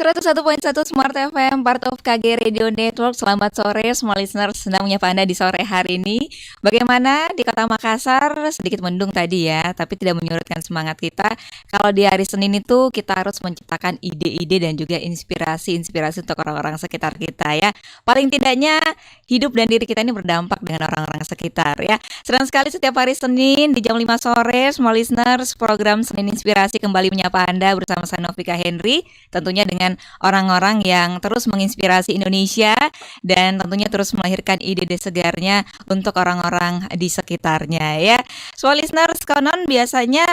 101.1 Smart FM, part of KG Radio Network. Selamat sore, semua listeners. Senang menyapa Anda di sore hari ini. Bagaimana di kota Makassar? Sedikit mendung tadi ya, tapi tidak menyurutkan semangat kita. Kalau di hari Senin itu kita harus menciptakan ide-ide dan juga inspirasi untuk orang-orang sekitar kita ya. Paling tidaknya hidup dan diri kita ini berdampak dengan orang-orang sekitar ya. Senang sekali setiap hari Senin di jam 5 sore, semua listeners, program Senin Inspirasi kembali menyapa Anda bersama saya Novika Henry. Tentunya dengan orang-orang yang terus menginspirasi Indonesia dan tentunya terus melahirkan ide-ide segarnya untuk orang-orang di sekitarnya ya. So listeners, konon biasanya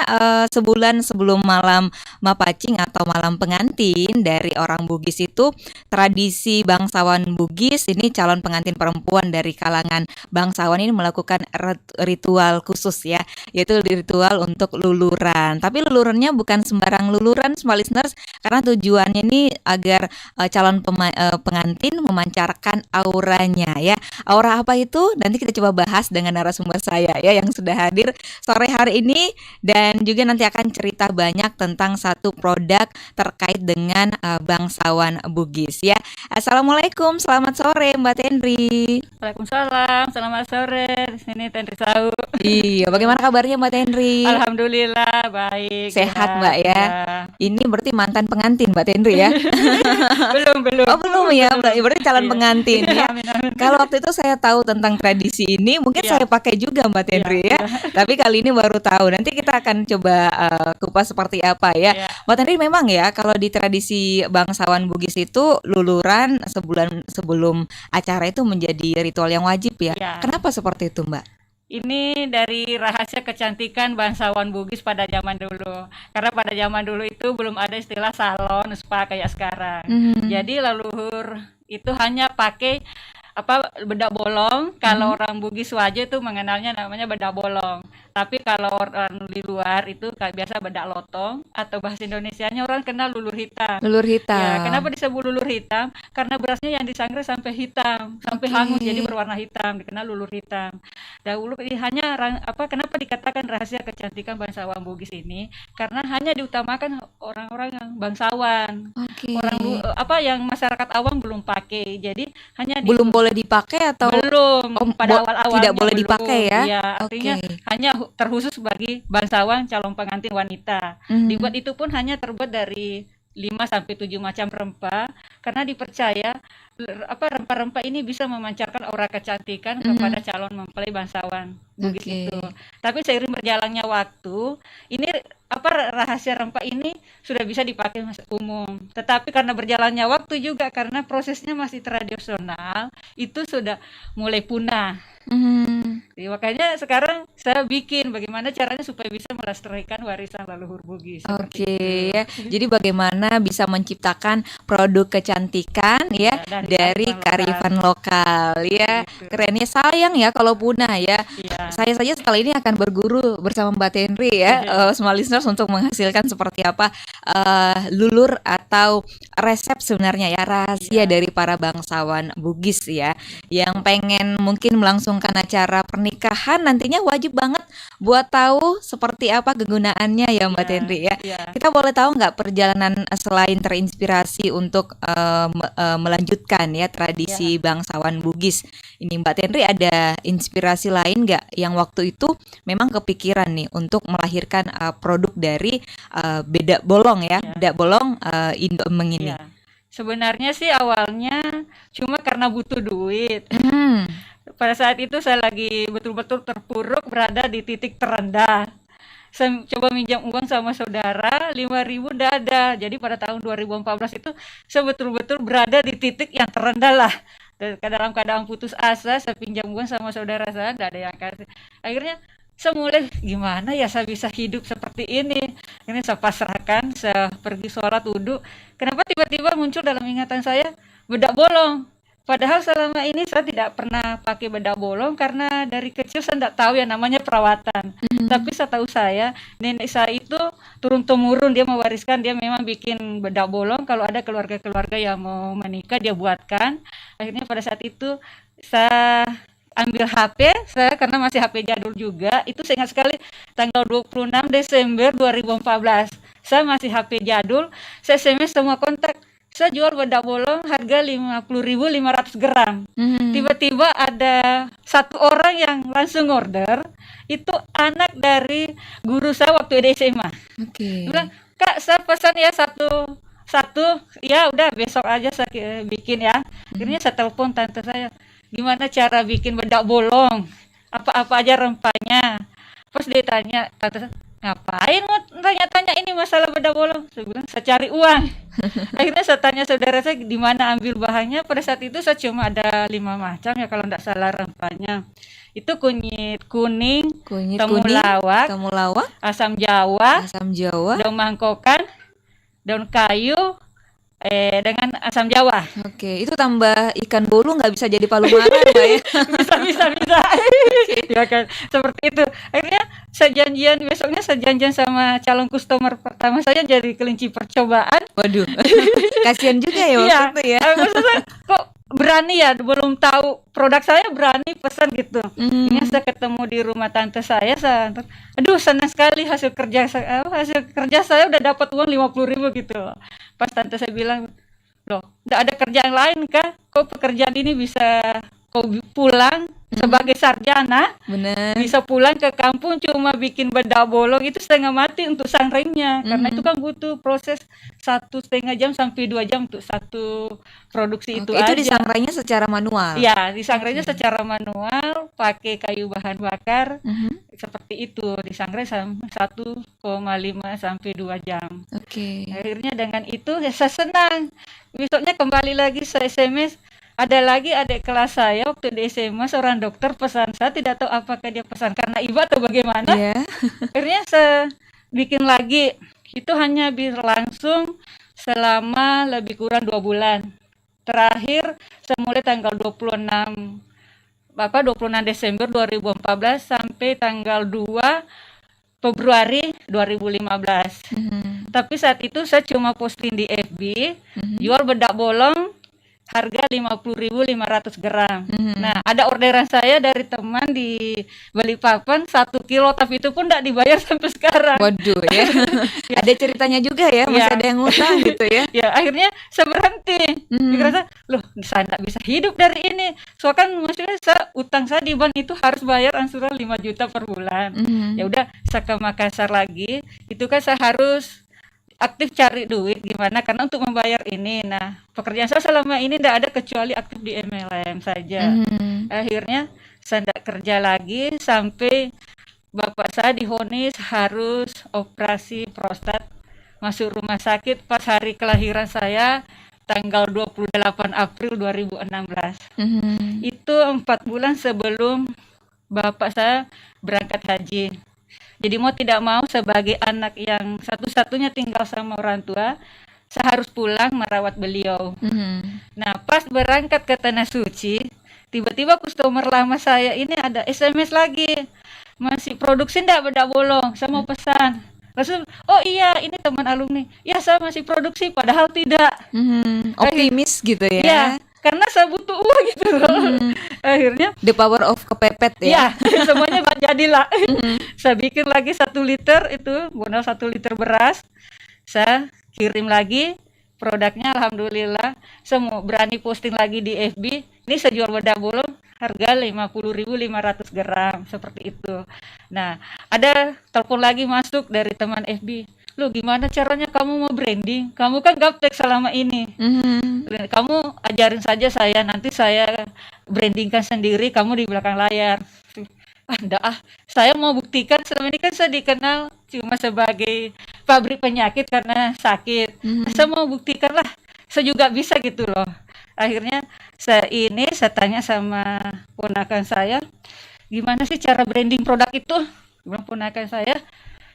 sebulan sebelum malam Mapacing atau malam pengantin dari orang Bugis itu, tradisi bangsawan Bugis ini calon pengantin perempuan dari kalangan bangsawan ini melakukan ritual khusus ya, yaitu ritual untuk luluran. Tapi lulurannya bukan sembarang luluran, semua listeners, karena tujuannya ini agar calon pengantin memancarkan auranya ya. Aura apa itu? Nanti kita coba bahas dengan narasumber saya ya yang sudah hadir sore hari ini, dan juga nanti akan cerita banyak tentang satu produk terkait dengan bangsawan Bugis ya. Assalamualaikum, selamat sore Mbak Tenri. Waalaikumsalam, selamat sore. Di sini Tenri Sau. Iya, bagaimana kabarnya Mbak Tenri? Alhamdulillah baik. Sehat Mbak ya. Ini berarti mantan pengantin Mbak Tenri ya. Belum. Oh belum ya, berarti calon Iya. pengantin ya. Amin. Kalau waktu itu saya tahu tentang tradisi ini, mungkin Iya. saya pakai juga Mbak Tenri ya. Tapi kali ini baru tahu. Nanti kita akan coba kupas seperti apa ya. Iya. Mbak Tenri, memang ya kalau di tradisi bangsawan Bugis itu luluran sebulan sebelum acara itu menjadi ritual yang wajib ya. Iya. Kenapa seperti itu Mbak? Ini dari rahasia kecantikan bangsawan Bugis pada zaman dulu. Karena pada zaman dulu itu belum ada istilah salon, spa kayak sekarang. Jadi leluhur itu hanya pakai bedak bolong. Kalau orang Bugis Wajo itu mengenalnya namanya bedak bolong. Tapi kalau orang di luar itu kayak biasa bedak lotong, atau bahasa Indonesianya orang kenal lulur hitam. Lulur hitam. Ya, kenapa disebut lulur hitam? Karena berasnya yang disangrai sampai hitam, sampai hangus jadi berwarna hitam, dikenal lulur hitam. Dahulu kenapa dikatakan rahasia kecantikan bangsawan Bugis ini? Karena hanya diutamakan orang-orang yang bangsawan. Oke. Yang masyarakat awam belum pakai. Jadi hanya Belum boleh dipakai atau belum pada awal-awalnya tidak boleh belum. dipakai ya? Ya, artinya hanya terkhusus bagi bangsawan calon pengantin wanita. Dibuat itu pun hanya terbuat dari 5 sampai 7 macam rempah, karena dipercaya rempah-rempah ini bisa memancarkan aura kecantikan kepada calon mempelai bangsawan Bugis itu. Tapi seiring berjalannya waktu, ini rahasia rempah ini sudah bisa dipakai umum. Tetapi karena berjalannya waktu juga, karena prosesnya masih tradisional, itu sudah mulai punah. Jadi, makanya sekarang saya bikin bagaimana caranya supaya bisa melestarikan warisan leluhur Bugis. Oke ya. Jadi bagaimana bisa menciptakan produk kecantikan ya dari kearifan lokal ya. Gitu. Kerennya, sayang ya kalau punah ya. Iya. Saya saja sekali ini akan berguru bersama Mbak Tenri ya, semua listeners, untuk menghasilkan seperti apa lulur atau resep sebenarnya ya, rahasia dari para bangsawan Bugis ya, yang pengen mungkin melangsungkan acara pernikahan nantinya wajib banget buat tahu seperti apa kegunaannya ya Mbak Tenri ya. Kita boleh tahu nggak perjalanan selain terinspirasi untuk melanjutkan ya tradisi bangsawan Bugis ini, Mbak Tenri ada inspirasi lain nggak yang waktu itu memang kepikiran nih untuk melahirkan produk dari bedak bolong ya, bedak bolong Indomeng ini? Sebenarnya sih awalnya cuma karena butuh duit. Pada saat itu saya lagi betul-betul terpuruk, berada di titik terendah. Saya coba minjam uang sama saudara, 5.000 udah ada. Jadi pada tahun 2014 itu saya betul-betul berada di titik yang terendah lah. Dalam keadaan putus asa, saya pinjam uang sama saudara saya, tidak ada yang kasih. Akhirnya saya mulai, gimana ya saya bisa hidup seperti ini. Ini saya pasrahkan, saya pergi sholat wudhu. Kenapa tiba-tiba muncul dalam ingatan saya bedak bolong? Padahal selama ini saya tidak pernah pakai bedak bolong, karena dari kecil saya tidak tahu yang namanya perawatan. Tapi setahu saya, nenek saya itu turun-temurun, dia mewariskan, dia memang bikin bedak bolong. Kalau ada keluarga-keluarga yang mau menikah, dia buatkan. Akhirnya pada saat itu saya ambil HP saya, karena masih HP jadul juga. Itu saya ingat sekali, tanggal 26 Desember 2014. Saya masih HP jadul, saya SMS semua kontak, saya jual bedak bolong harga 50.500 gram. Tiba-tiba ada satu orang yang langsung order, itu anak dari guru saya waktu di SMA. Dia bilang, "Kak, saya pesan ya satu, ya udah besok aja saya bikin ya." Akhirnya saya telepon tante saya, "Gimana cara bikin bedak bolong? Apa-apa aja rempahnya?" Terus dia tanya, tante saya, "Ngapain mau tanya-tanya ini masalah bedak bolong?" Saya bilang, "Saya cari uang." Akhirnya saya tanya saudara saya di mana ambil bahannya. Pada saat itu saya cuma ada 5 macam ya kalau tidak salah rempahnya. Itu kunyit kuning, temulawak, asam jawa, daun mangkokan, daun kayu, dengan asam jawa. Oke, itu tambah ikan bolu nggak bisa jadi palu mara Mbak ya? Bisa. Ya kan, seperti itu. Akhirnya besoknya saya janjian sama calon customer pertama saya jadi kelinci percobaan. Waduh, kasihan juga ya waktu itu ya. Maksudnya kok berani ya, belum tahu produk saya berani pesan gitu. Ini saya ketemu di rumah tante saya, aduh senang sekali hasil kerja saya udah dapat uang 50.000 gitu. Pas tante saya bilang, "Loh, enggak ada kerjaan lain kah? Kok pekerjaan ini bisa kau pulang sebagai sarjana, bisa pulang ke kampung cuma bikin bedak bolong itu setengah mati untuk sangringnya, karena itu kan butuh proses 1,5 jam sampai 2 jam untuk satu produksi itu aja." Itu disangrai secara manual? Ya, disangrainya secara manual, pakai kayu bahan bakar, seperti itu, disangrai 1,5 sampai 2 jam. Akhirnya dengan itu ya saya senang. Besoknya kembali lagi saya SMS, ada lagi adik kelas saya waktu di SMA, seorang dokter pesan, saya tidak tahu apakah dia pesan karena iba atau bagaimana. Akhirnya saya bikin lagi, itu hanya berlangsung selama lebih kurang 2 bulan. Terakhir saya mulai tanggal 26 Desember 2014 sampai tanggal 2 Februari 2015. Tapi saat itu saya cuma posting di FB, jual bedak bolong harga 50.500 gram. Nah, ada orderan saya dari teman di Balikpapan 1 kilo, tapi itu pun tidak dibayar sampai sekarang. Waduh ya. Ada ceritanya juga ya, masih ada yang ngutang gitu ya. Ya, akhirnya saya berhenti. Dikira, loh, saya tidak bisa hidup dari ini. Soalnya kan maksudnya utang saya di bank itu harus bayar angsuran 5 juta per bulan. Ya udah, saya ke Makassar lagi. Itu kan saya harus aktif cari duit gimana, karena untuk membayar ini. Nah, pekerjaan saya selama ini tidak ada kecuali aktif di MLM saja. Akhirnya saya tidak kerja lagi sampai bapak saya divonis harus operasi prostat, masuk rumah sakit pas hari kelahiran saya tanggal 28 April 2016. Itu 4 bulan sebelum bapak saya berangkat haji. Jadi mau tidak mau sebagai anak yang satu-satunya tinggal sama orang tua, saya harus pulang merawat beliau. Nah, pas berangkat ke Tanah Suci, tiba-tiba customer lama saya ini ada SMS lagi, "Masih produksi enggak bedak bolong? Saya mau pesan." Langsung, "Oh iya, ini teman alumni." "Ya, saya masih produksi," padahal tidak. Optimis gitu ya. Ya, karena saya butuh uang gitu loh. Akhirnya the power of kepepet ya. Ya, semuanya jadilah. Saya bikin lagi 1 liter itu, modal 1 liter beras. Saya kirim lagi produknya, alhamdulillah. Saya mau berani posting lagi di FB. Ini saya jual bedak bolong harga 50.500 gram, seperti itu. Nah, ada telepon lagi masuk dari teman FB. "Lu gimana caranya kamu mau branding? Kamu kan gaptek selama ini. Kamu ajarin saja saya, nanti saya brandingkan sendiri, kamu di belakang layar." Saya mau buktikan, selama ini kan saya dikenal cuma sebagai pabrik penyakit karena sakit. Saya mau buktikan lah, saya juga bisa gitu loh. Akhirnya saya tanya sama ponakan saya, "Gimana sih cara branding produk itu?" Bilang ponakan saya,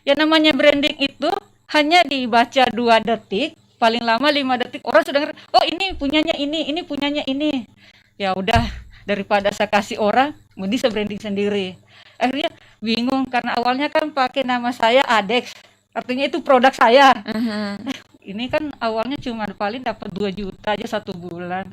"Ya namanya branding itu hanya dibaca 2 detik, paling lama 5 detik, orang sudah ngerti, oh ini punyanya ini punyanya ini." Ya udah, daripada saya kasih orang, mending saya branding sendiri. Akhirnya bingung karena awalnya kan pakai nama saya Adex, artinya itu produk saya. Ini kan awalnya cuma paling dapat 2 juta aja 1 bulan.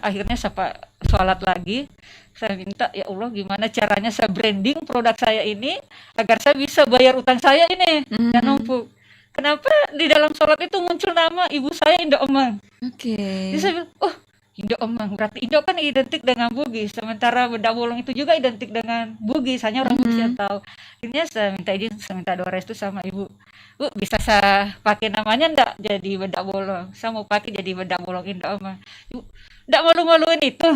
Akhirnya saya sholat lagi, saya minta, "Ya Allah, gimana caranya saya branding produk saya ini agar saya bisa bayar utang saya ini dan numpuk." kenapa di dalam sholat itu muncul nama ibu saya Indo Emang. Oke. Jadi saya bilang, oh Indo Emang, berarti Indo kan identik dengan Bugis, sementara Bedak Bolong itu juga identik dengan Bugis, hanya orang Bugis yang tahu. Akhirnya saya minta izin, saya minta doa restu sama ibu. Bu, bisa saya pakai namanya enggak jadi Bedak Bolong? Saya mau pakai jadi Bedak Bolong Indo Emang. Ibu, enggak malu-maluin itu.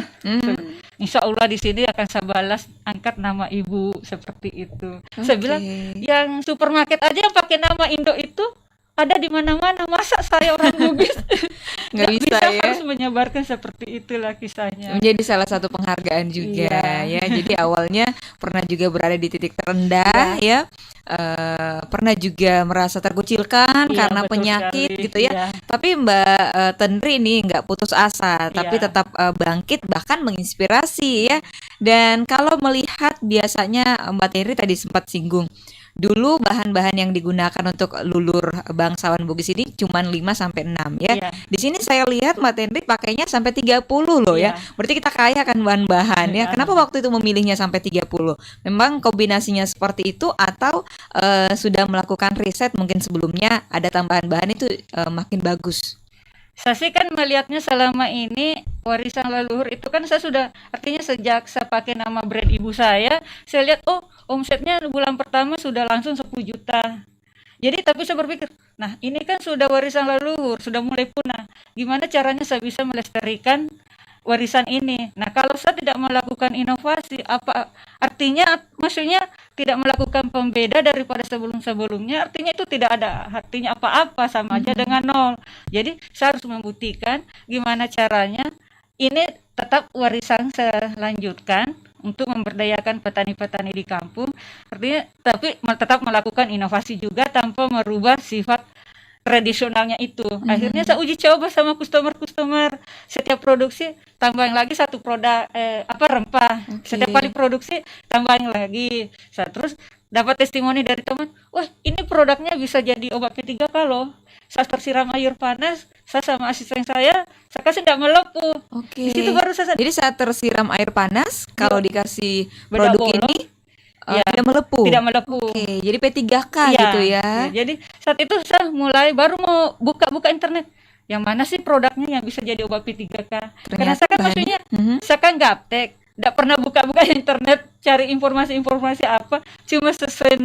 Insya Allah di sini akan saya balas, angkat nama ibu seperti itu. Saya bilang, yang supermarket aja yang pakai nama Indo itu ada di mana-mana, masa saya orang Bugis Nggak bisa ya. harus menyebarkan seperti itulah kisahnya. Menjadi salah satu penghargaan juga ya. Jadi awalnya pernah juga berada di titik terendah ya. Pernah juga merasa terkucilkan karena betul penyakit sekali. gitu ya. Tapi Mbak Tendri ini nggak putus asa, tapi tetap bangkit bahkan menginspirasi ya. Dan kalau melihat biasanya Mbak Tendri tadi sempat singgung dulu bahan-bahan yang digunakan untuk lulur bangsawan Bugis ini cuma 5 sampai 6 ya. Di sini saya lihat Mbak Tendri pakainya sampai 30 loh ya. Berarti kita kaya kan bahan-bahan ya. Kenapa waktu itu memilihnya sampai 30? Memang kombinasinya seperti itu atau sudah melakukan riset mungkin sebelumnya ada tambahan bahan itu makin bagus? Saya sih kan melihatnya selama ini warisan leluhur itu kan saya sudah, artinya sejak saya pakai nama brand ibu saya lihat oh omsetnya bulan pertama sudah langsung 10 juta. Jadi tapi saya berpikir, nah ini kan sudah warisan leluhur, sudah mulai punah. Gimana caranya saya bisa melestarikan warisan ini? Nah kalau saya tidak melakukan inovasi, apa artinya? Maksudnya tidak melakukan pembeda daripada sebelum-sebelumnya, artinya itu tidak ada artinya apa-apa, sama aja dengan nol. Jadi saya harus membuktikan gimana caranya ini tetap warisan saya lanjutkan untuk memberdayakan petani-petani di kampung, artinya tapi tetap melakukan inovasi juga tanpa merubah sifat tradisionalnya itu. Akhirnya saya uji coba sama customer, setiap produksi tambahin lagi satu produk rempah. Setiap kali produksi tambahin lagi. Saya terus dapat testimoni dari teman, wah ini produknya bisa jadi obat P3K loh. Saya tersiram air panas, saya sama asisten saya kasih tidak melepuh. Di situ baru saya. Jadi saat tersiram air panas, kalau dikasih produk ini tidak melepuh. Jadi P3K gitu ya. Jadi saat itu saya baru mau buka internet. Yang mana sih produknya yang bisa jadi obat P3K? Karena saya kan maksudnya saya kan gaptek, tidak pernah buka-buka internet cari informasi-informasi apa, cuma sesuai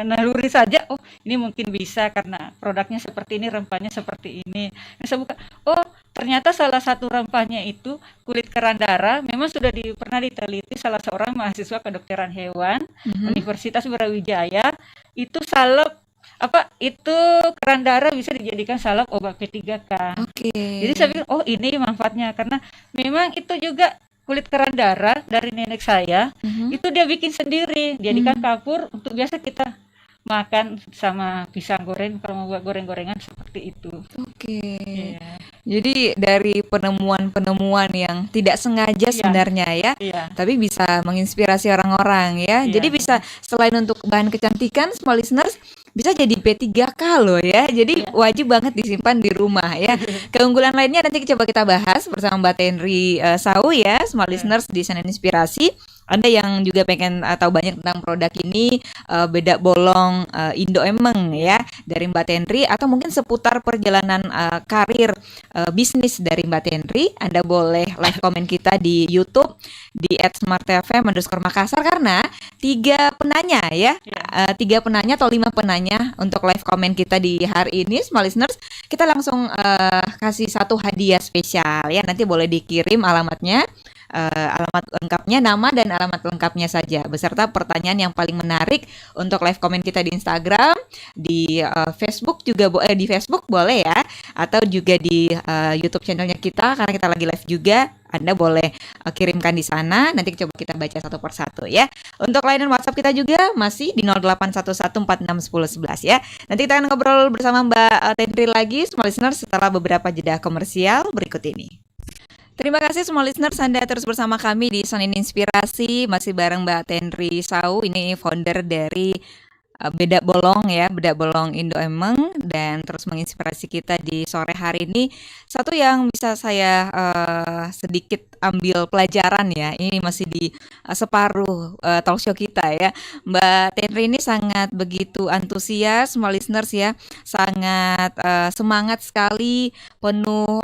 naluri saja. Oh ini mungkin bisa karena produknya seperti ini, rempahnya seperti ini. Nah, saya buka, oh ternyata salah satu rempahnya itu kulit keran darah. Memang sudah pernah diteliti salah seorang mahasiswa kedokteran hewan Universitas Brawijaya, itu salep itu keran darah bisa dijadikan salep obat P3K. Jadi saya pikir oh ini manfaatnya, karena memang itu juga kulit keran darah dari nenek saya itu dia bikin sendiri, dijadikan kapur untuk biasa kita makan sama pisang goreng kalau mau buat goreng-gorengan seperti itu. Jadi dari penemuan-penemuan yang tidak sengaja sebenarnya ya, tapi bisa menginspirasi orang-orang ya. Jadi bisa selain untuk bahan kecantikan, small listeners bisa jadi P3K loh ya. Jadi wajib banget disimpan di rumah ya. Keunggulan lainnya nanti coba kita bahas bersama Mbak Tendri Sau ya, small listeners di Senin Inspirasi. Anda yang juga pengen tahu banyak tentang produk ini, Bedak Bolong Indo Emang ya dari Mbak Tendri, atau mungkin seputar perjalanan karir bisnis dari Mbak Tendri, Anda boleh live komen kita di YouTube di @smartfm_Makassar, karena 3 penanya ya, 3 penanya atau 5 penanya untuk live komen kita di hari ini, small listeners, kita langsung kasih satu hadiah spesial ya. Nanti boleh dikirim alamatnya, alamat lengkapnya, nama dan alamat lengkapnya saja, beserta pertanyaan yang paling menarik untuk live komen kita di Instagram, di Facebook juga di Facebook boleh ya, atau juga di YouTube channelnya kita karena kita lagi live juga. Anda boleh kirimkan di sana, nanti coba kita baca satu persatu ya. Untuk layanan WhatsApp kita juga masih di 0811461011 ya. Nanti kita akan ngobrol bersama Mbak Tendri lagi, small listeners, setelah beberapa jeda komersial berikut ini. Terima kasih semua listeners, Anda terus bersama kami di Senin Inspirasi, masih bareng Mbak Tendri Sau, ini founder dari Bedak Bolong ya, Bedak Bolong Indo Emeng, dan terus menginspirasi kita di sore hari ini. Satu yang bisa saya sedikit ambil pelajaran ya, ini masih di separuh talk show kita ya. Mbak Tenri ini sangat begitu antusias, semua listeners ya, sangat semangat sekali, penuh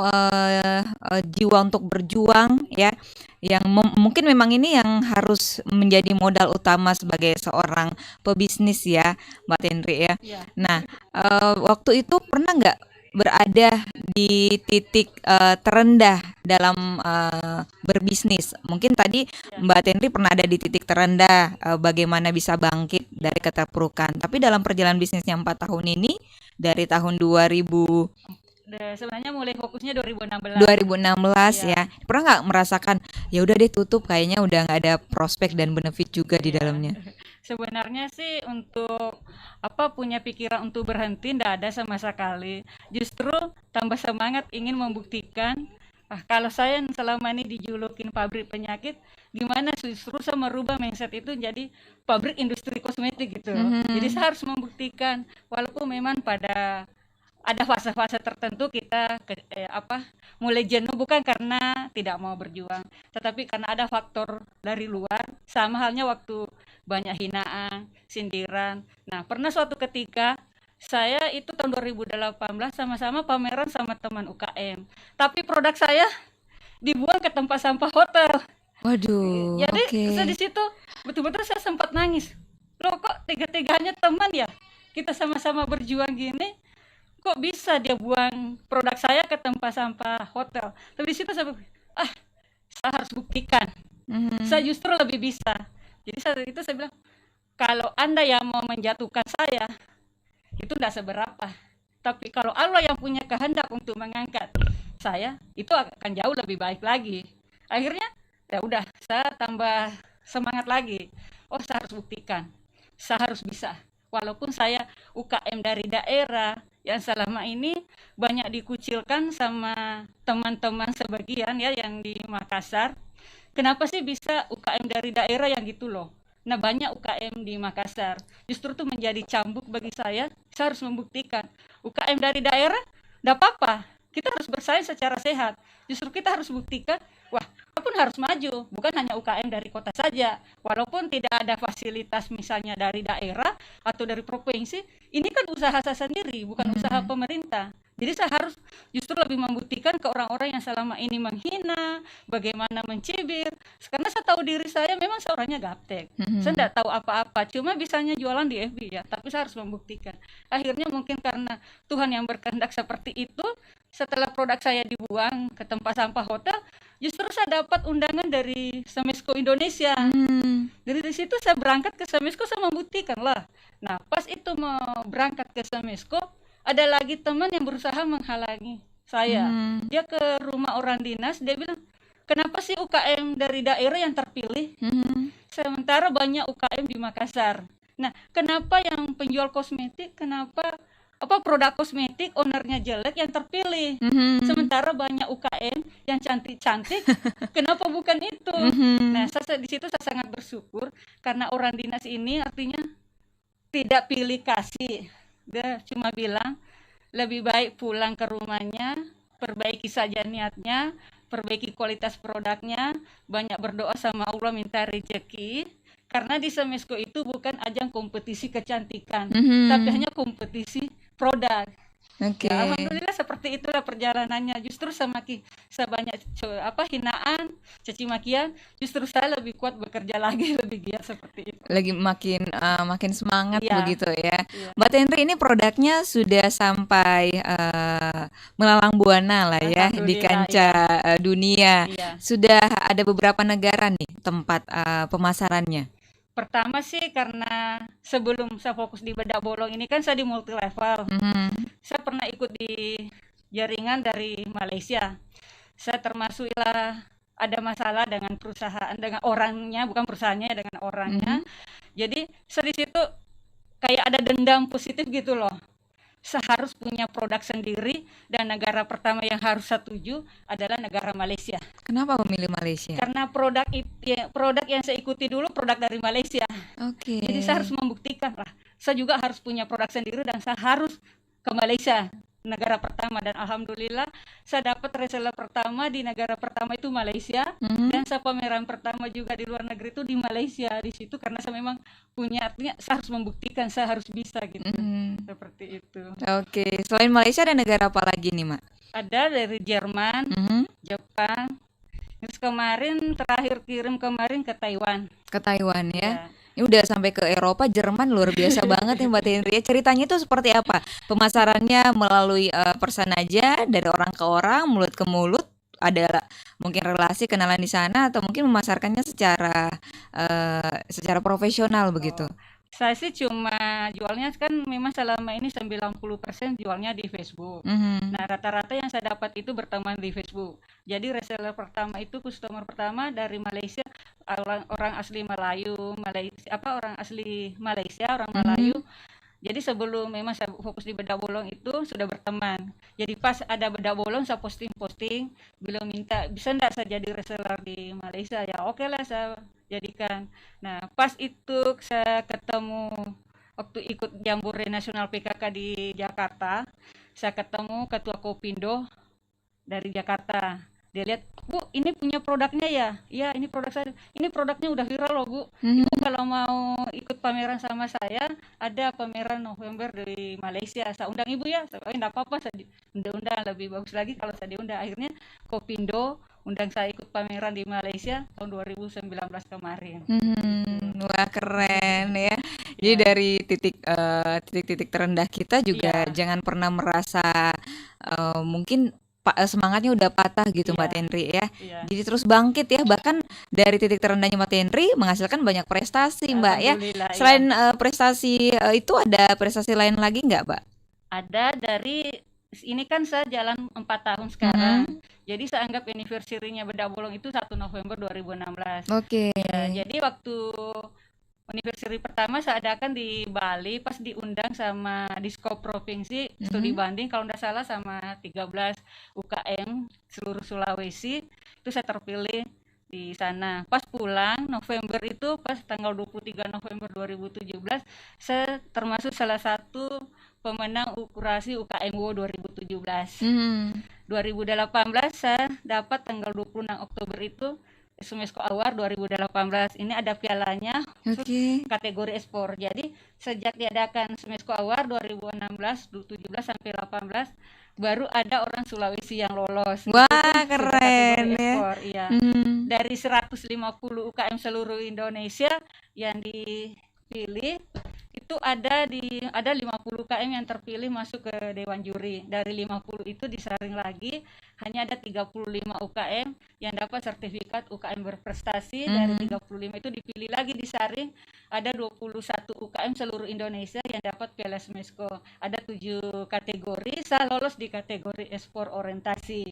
jiwa untuk berjuang ya, yang mungkin memang ini yang harus menjadi modal utama sebagai seorang pebisnis ya, Mbak Tenri ya. Ya, Nah, waktu itu pernah nggak berada di titik terendah dalam berbisnis? Mungkin tadi ya. Mbak Tenri pernah ada di titik terendah, bagaimana bisa bangkit dari keterpurukan. Tapi dalam perjalanan bisnisnya 4 tahun ini, dari tahun 2000 Sebenarnya mulai fokusnya 2016. 2016 Iya, ya, pernah nggak merasakan ya udah deh tutup, kayaknya udah nggak ada prospek dan benefit juga di iya. dalamnya? Sebenarnya sih untuk punya pikiran untuk berhenti ndak ada sama sekali. Justru tambah semangat ingin membuktikan, kalau saya yang selama ini dijulukin pabrik penyakit, gimana justru saya merubah mindset itu jadi pabrik industri kosmetik gitu loh. Jadi Mhm. saya harus membuktikan walaupun memang pada ada fase-fase tertentu kita mulai jenuh, bukan karena tidak mau berjuang, tetapi karena ada faktor dari luar, sama halnya waktu banyak hinaan, sindiran. Nah, pernah suatu ketika saya itu tahun 2018 sama-sama pameran sama teman UKM, tapi produk saya dibuang ke tempat sampah hotel. Waduh, Jadi oke. saya di situ betul-betul saya sempat nangis. Loh, kok tega-teganya teman ya? Kita sama-sama berjuang gini, kok bisa dia buang produk saya ke tempat sampah hotel. Tapi di situ saya harus buktikan, saya Mhm. justru lebih bisa. Jadi saat itu saya bilang, kalau anda yang mau menjatuhkan saya itu tidak seberapa, tapi kalau Allah yang punya kehendak untuk mengangkat saya, itu akan jauh lebih baik lagi. Akhirnya ya udah, saya tambah semangat lagi. Oh, saya harus buktikan, saya harus bisa. Walaupun saya UKM dari daerah yang selama ini banyak dikucilkan sama teman-teman sebagian ya yang di Makassar. Kenapa sih bisa UKM dari daerah yang gitu loh? Nah, banyak UKM di Makassar. Justru itu menjadi cambuk bagi saya harus membuktikan. UKM dari daerah, enggak apa-apa. Kita harus bersaing secara sehat. Justru kita harus buktikan, wah, apapun harus maju. Bukan hanya UKM dari kota saja. Walaupun tidak ada fasilitas misalnya dari daerah atau dari provinsi, ini kan usaha saya sendiri, bukan usaha Mhm. pemerintah. Jadi saya harus justru lebih membuktikan ke orang-orang yang selama ini menghina, bagaimana mencibir. Karena saya tahu diri saya memang seorangnya gaptek. Saya Mhm. tidak tahu apa-apa, cuma bisanya jualan di FB ya, tapi saya harus membuktikan. Akhirnya mungkin karena Tuhan yang berkehendak seperti itu, setelah produk saya dibuang ke tempat sampah hotel, justru saya dapat undangan dari Semesco Indonesia. Mmm. Dari situ saya berangkat ke Semesco, saya membuktikan lah. Nah, pas itu mau berangkat ke Semesco, ada lagi teman yang berusaha menghalangi saya. Mhm. Dia ke rumah orang dinas, dia bilang, kenapa sih UKM dari daerah yang terpilih? Mhm. Sementara banyak UKM di Makassar. Nah, kenapa yang penjual kosmetik, kenapa produk kosmetik ownernya jelek yang terpilih? Mhm. Sementara banyak UKM yang cantik-cantik, kenapa bukan itu? Nah, Mhm. di situ saya sangat bersyukur karena orang dinas ini artinya tidak pilih kasih. Dia cuma bilang lebih baik pulang ke rumahnya, perbaiki saja niatnya, perbaiki kualitas produknya, banyak berdoa sama Allah minta rezeki. Karena di Semesco itu bukan ajang kompetisi kecantikan, tapi Mhm. hanya kompetisi produk. Oke. Ya, alhamdulillah seperti itulah perjalanannya. Justru semakin sebanyak hinaan, caci makian, justru saya lebih kuat bekerja lagi, lebih giat seperti itu. Lagi makin semangat Iya, begitu ya. iya. Mbak Tendri, ini produknya sudah sampai melalang buana lah ya di Alhamdulillah, iya, kancah dunia. iya. Sudah ada beberapa negara nih tempat pemasarannya. Pertama sih karena sebelum saya fokus di bedak bolong ini kan saya di multi level. Mhm. Saya pernah ikut di jaringan dari Malaysia. Saya termasuk ada masalah dengan perusahaan, dengan orangnya, bukan perusahaannya, dengan orangnya. Mhm. Jadi saya di situ kayak ada dendam positif gitu loh. Saya harus punya produk sendiri dan negara pertama yang harus saya tuju adalah negara Malaysia. Kenapa memilih Malaysia? Karena produk yang saya ikuti dulu produk dari Malaysia. Oke. Jadi saya harus membuktikan lah, saya juga harus punya produk sendiri dan saya harus ke Malaysia, negara pertama, dan alhamdulillah saya dapat reseller pertama di negara pertama itu Malaysia, dan saya pameran pertama juga di luar negeri itu di Malaysia di situ, karena saya memang punya, artinya saya harus membuktikan saya harus bisa gitu. Seperti itu. Oke, selain Malaysia ada negara apa lagi nih, Mak? Ada dari Jerman, Jepang, terus kemarin terakhir kirim kemarin ke Taiwan. Ke Taiwan ya. Ya. Ini udah sampai ke Eropa, Jerman, luar biasa banget ya Mbak Tenri. Ceritanya itu seperti apa? Pemasarannya melalui pesan aja dari orang ke orang, mulut ke mulut, ada mungkin relasi kenalan di sana, atau mungkin memasarkannya secara profesional begitu. Saya sih cuma jualnya kan memang selama ini 90% jualnya di Facebook. Nah, rata-rata yang saya dapat itu berteman di Facebook. Jadi reseller pertama itu, customer pertama dari Malaysia, orang asli Melayu, orang asli Malaysia, orang Melayu. Jadi sebelum memang saya fokus di bedak bolong itu sudah berteman. Jadi pas ada bedak bolong saya posting, beliau minta bisa enggak saya jadi reseller di Malaysia, ya oke lah saya jadikan. Nah, pas itu saya ketemu waktu ikut Jambore Nasional PKK di Jakarta, saya ketemu Ketua Kopindo dari Jakarta. Dia lihat, Bu, ini punya produknya ya? Iya, ini produk saya. Ini produknya udah viral loh, Bu. Ibu kalau mau ikut pameran sama saya, ada pameran November di Malaysia. Saya undang Ibu ya. Enggak apa-apa, saya undang. Lebih bagus lagi kalau saya diundang. Akhirnya Kopindo undang saya ikut pameran di Malaysia tahun 2019 kemarin. Wah, keren ya. Jadi dari titik-titik terendah kita juga jangan pernah merasa mungkin semangatnya udah patah gitu Mbak Tenri ya. Jadi terus bangkit ya, bahkan dari titik terendahnya Mbak Tenri menghasilkan banyak prestasi Mbak ya. Selain prestasi itu ada prestasi lain lagi nggak Mbak? Ada, dari ini kan saya jalan 4 tahun sekarang. Jadi saya anggap anniversary-nya bedak bolong itu 1 November 2016. Oke. Ya, jadi waktu anniversary pertama saya adakan di Bali, pas diundang sama Diskop Provinsi studi banding kalau tidak salah sama 13 UKM seluruh Sulawesi, itu saya terpilih di sana. Pas pulang November itu, pas tanggal 23 November 2017, saya termasuk salah satu pemenang kurasi UKM WO 2017. 2018 saya dapat tanggal 26 Oktober itu SMESCO Award 2018. Ini ada pialanya kategori ekspor. Jadi sejak diadakan SMESCO Award 2016, 17 sampai 18 baru ada orang Sulawesi yang lolos. Wah, keren ya. Iya. Dari 150 UKM seluruh Indonesia yang dipilih itu ada 50 UKM yang terpilih masuk ke dewan juri. Dari 50 itu disaring lagi, hanya ada 35 UKM yang dapat sertifikat UKM berprestasi. Dari 35 itu dipilih lagi, disaring, ada 21 UKM seluruh Indonesia yang dapat Piala SMESCO. Ada 7 kategori, saya lolos di kategori ekspor orientasi.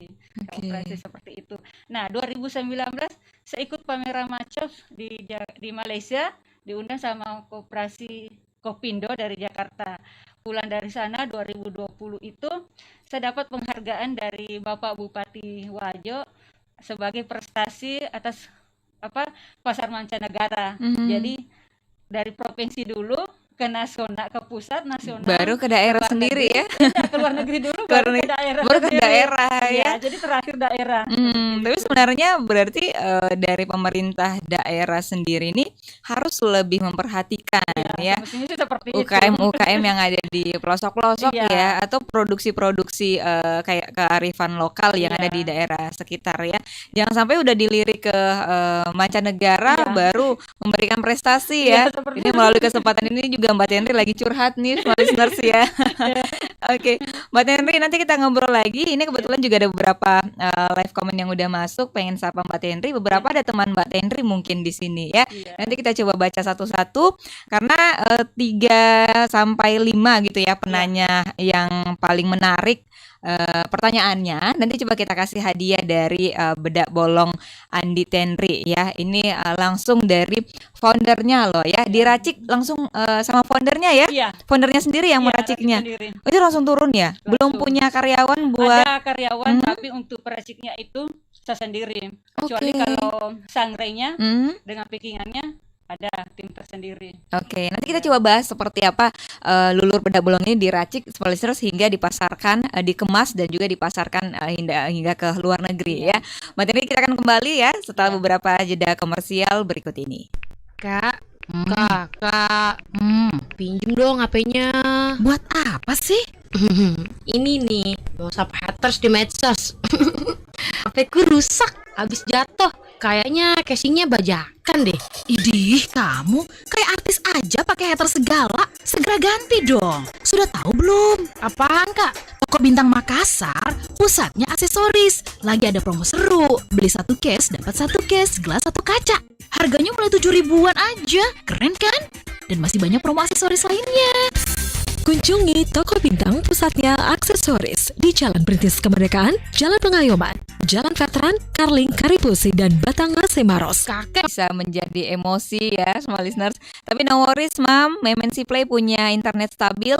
Operasi seperti itu. Nah, 2019 saya ikut pameran Macov di Malaysia, diundang sama koperasi Kopindo dari Jakarta. Pulang dari sana 2020 itu saya dapat penghargaan dari Bapak Bupati Wajo sebagai prestasi atas pasar mancanegara. Jadi dari provinsi dulu ke nasional, ke pusat, nasional, baru ke daerah sendiri negeri, ya. Ke luar negeri dulu, baru ke daerah. Baru ke daerah ya. Jadi terakhir daerah. Tapi sebenarnya berarti dari pemerintah daerah sendiri ini harus lebih memperhatikan ya UKM yang ada di pelosok-pelosok ya, atau produksi-produksi kayak kearifan lokal yang ada di daerah sekitar ya. Jangan sampai udah dilirik ke mancanegara baru memberikan prestasi ya. Ini melalui kesempatan ini juga Mbak Tenri lagi curhat nih sama listeners ya. Oke, Mbak Tenri, nanti kita ngobrol lagi. Ini kebetulan juga ada beberapa live comment yang udah masuk, pengen sapa Mbak Tenri. Beberapa ada teman Mbak Tenri mungkin di sini ya. Nanti kita coba baca satu-satu karena 3 sampai 5 gitu ya penanya yang paling menarik pertanyaannya. Nanti coba kita kasih hadiah dari bedak bolong Andi Tenri ya. Ini langsung dari foundernya loh ya. Diracik langsung sama foundernya ya. Foundernya sendiri yang meraciknya. Itu langsung turun ya. Belum punya karyawan buat. Ada karyawan tapi untuk peraciknya itu saya sendiri. Kecuali kalau sangrainya dengan packingannya ada tim tersendiri. Oke, nanti kita coba bahas seperti apa lulur bedak bolong ini diracik Small Listeners hingga dipasarkan, dikemas dan juga dipasarkan hingga ke luar negeri ya. Materi kita akan kembali ya setelah beberapa jeda komersial berikut ini. Kak, Kakak, pinjem dong HP-nya. Buat apa sih? Ini nih, mau sapa haters di medsos. HP-ku rusak, habis jatuh. Kayaknya casingnya bajakan deh. Idih, kamu kayak artis aja pakai hater segala. Segera ganti dong. Sudah tahu belum? Apaan, Kak? Toko Bintang Makassar, pusatnya aksesoris. Lagi ada promo seru. Beli satu case, dapat satu case, gelas satu kaca. Harganya mulai 7 ribuan aja. Keren kan? Dan masih banyak promo aksesoris lainnya. Kunjungi Toko Bintang, pusatnya aksesoris di Jalan Perintis Kemerdekaan, Jalan Pengayoman, Jalan Veteran, Karling, Karipusi, dan Batangas Semaros. Kakek Bisa menjadi emosi ya Small Listeners. Tapi no worries Mam, MNC Play punya internet stabil